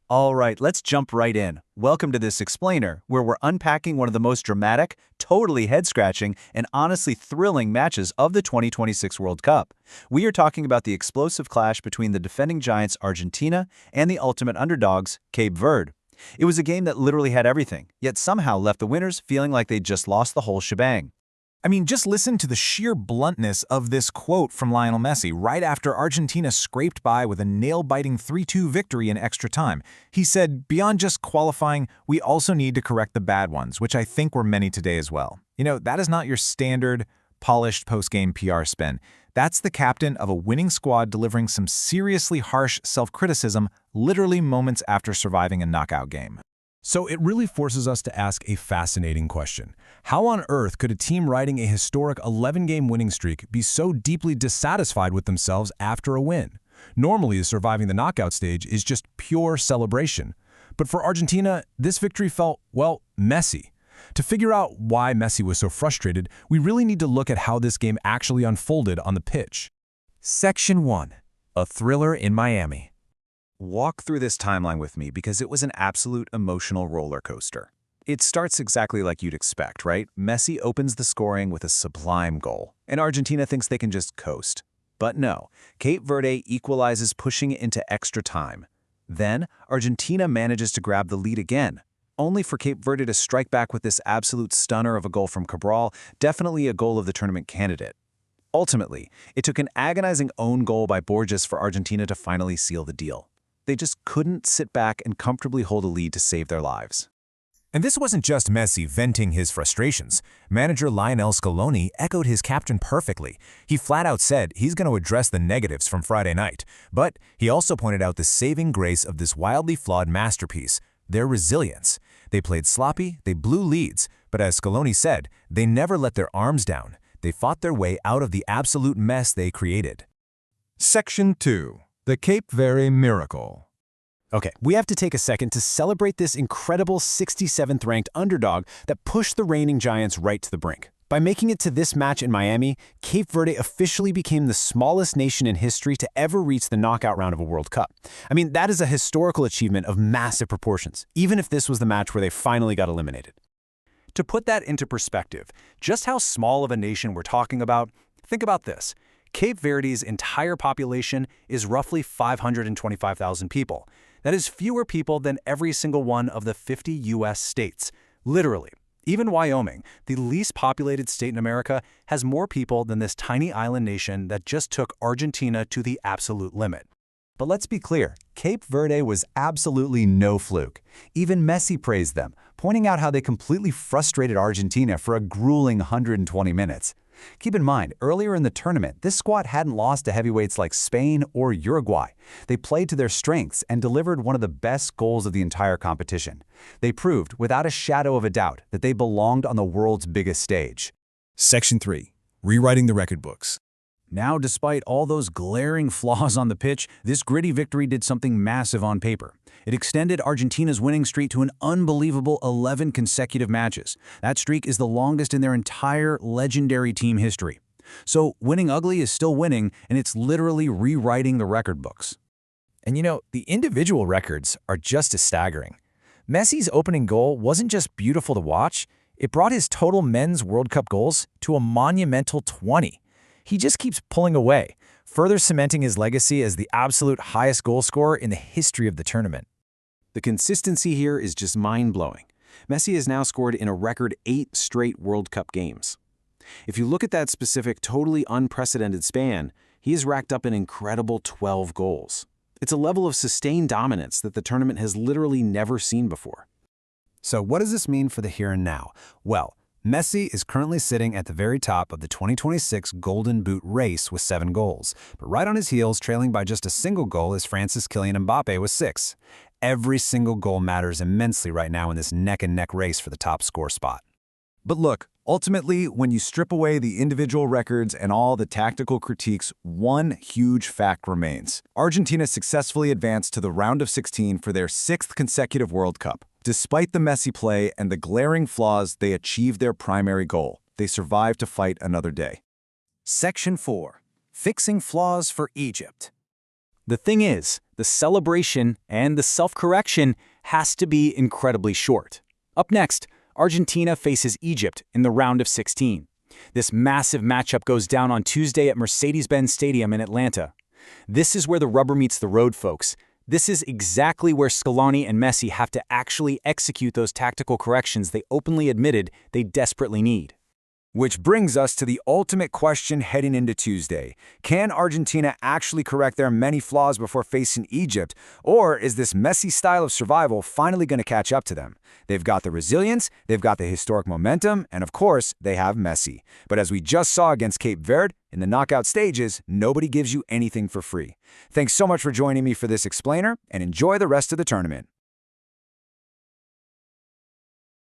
All right, let's jump right in. Welcome to this explainer, where we're unpacking one of the most dramatic, totally head-scratching, and honestly thrilling matches of the 2026 World Cup. We are talking about the explosive clash between the defending giants Argentina and the ultimate underdogs, Cape Verde. It was a game that literally had everything, yet somehow left the winners feeling like they'd just lost the whole shebang. I mean, just listen to the sheer bluntness of this quote from Lionel Messi right after Argentina scraped by with a nail-biting 3-2 victory in extra time. He said, "Beyond just qualifying, we also need to correct the bad ones," which I think were many today as well. That is not your standard, polished post-game PR spin. That's the captain of a winning squad delivering some seriously harsh self-criticism literally moments after surviving a knockout game. So it really forces us to ask a fascinating question. How on earth could a team riding a historic 11-game winning streak be so deeply dissatisfied with themselves after a win? Normally, surviving the knockout stage is just pure celebration. But for Argentina, this victory felt, well, messy. To figure out why Messi was so frustrated, we really need to look at how this game actually unfolded on the pitch. Section 1. A thriller in Miami. Walk through this timeline with me because it was an absolute emotional roller coaster. It starts exactly like you'd expect, right? Messi opens the scoring with a sublime goal, and Argentina thinks they can just coast. But no, Cape Verde equalizes, pushing it into extra time. Then, Argentina manages to grab the lead again, only for Cape Verde to strike back with this absolute stunner of a goal from Cabral, definitely a goal of the tournament candidate. Ultimately, it took an agonizing own goal by Borges for Argentina to finally seal the deal. They just couldn't sit back and comfortably hold a lead to save their lives. And this wasn't just Messi venting his frustrations. Manager Lionel Scaloni echoed his captain perfectly. He flat out said he's going to address the negatives from Friday night. But he also pointed out the saving grace of this wildly flawed masterpiece, their resilience. They played sloppy, they blew leads, but as Scaloni said, they never let their arms down. They fought their way out of the absolute mess they created. Section 2. The Cape Verde Miracle. Okay, we have to take a second to celebrate this incredible 67th ranked underdog that pushed the reigning giants right to the brink. By making it to this match in Miami, Cape Verde officially became the smallest nation in history to ever reach the knockout round of a World Cup. I mean, that is a historical achievement of massive proportions, even if this was the match where they finally got eliminated. To put that into perspective, just how small of a nation we're talking about, think about this. Cape Verde's entire population is roughly 525,000 people. That is fewer people than every single one of the 50 U.S. states. Literally. Even Wyoming, the least populated state in America, has more people than this tiny island nation that just took Argentina to the absolute limit. But let's be clear, Cape Verde was absolutely no fluke. Even Messi praised them, pointing out how they completely frustrated Argentina for a grueling 120 minutes. Keep in mind, earlier in the tournament, this squad hadn't lost to heavyweights like Spain or Uruguay. They played to their strengths and delivered one of the best goals of the entire competition. They proved, without a shadow of a doubt, that they belonged on the world's biggest stage. Section 3. Rewriting the record books. Now, despite all those glaring flaws on the pitch, this gritty victory did something massive on paper. It extended Argentina's winning streak to an unbelievable 11 consecutive matches. That streak is the longest in their entire legendary team history. So winning ugly is still winning, and it's literally rewriting the record books. And the individual records are just as staggering. Messi's opening goal wasn't just beautiful to watch, it brought his total men's World Cup goals to a monumental 20. He just keeps pulling away, further cementing his legacy as the absolute highest goal scorer in the history of the tournament. The consistency here is just mind-blowing. Messi has now scored in a record 8 straight World Cup games. If you look at that specific, totally unprecedented span, he has racked up an incredible 12 goals. It's a level of sustained dominance that the tournament has literally never seen before. So what does this mean for the here and now? Well, Messi is currently sitting at the very top of the 2026 Golden Boot race with 7 goals. But right on his heels, trailing by just a single goal, is France's Kylian Mbappe with 6. Every single goal matters immensely right now in this neck-and-neck race for the top score spot. But look, ultimately, when you strip away the individual records and all the tactical critiques, one huge fact remains. Argentina successfully advanced to the round of 16 for their 6th consecutive World Cup. Despite the messy play and the glaring flaws, they achieved their primary goal. They survived to fight another day. Section 4. Fixing flaws for Egypt. The thing is, the celebration and the self-correction has to be incredibly short. Up next, Argentina faces Egypt in the round of 16. This massive matchup goes down on Tuesday at Mercedes-Benz Stadium in Atlanta. This is where the rubber meets the road, folks. This is exactly where Scaloni and Messi have to actually execute those tactical corrections they openly admitted they desperately need. Which brings us to the ultimate question heading into Tuesday. Can Argentina actually correct their many flaws before facing Egypt, or is this Messi style of survival finally going to catch up to them? They've got the resilience, they've got the historic momentum, and of course, they have Messi. But as we just saw against Cape Verde, in the knockout stages, nobody gives you anything for free. Thanks so much for joining me for this explainer, and enjoy the rest of the tournament.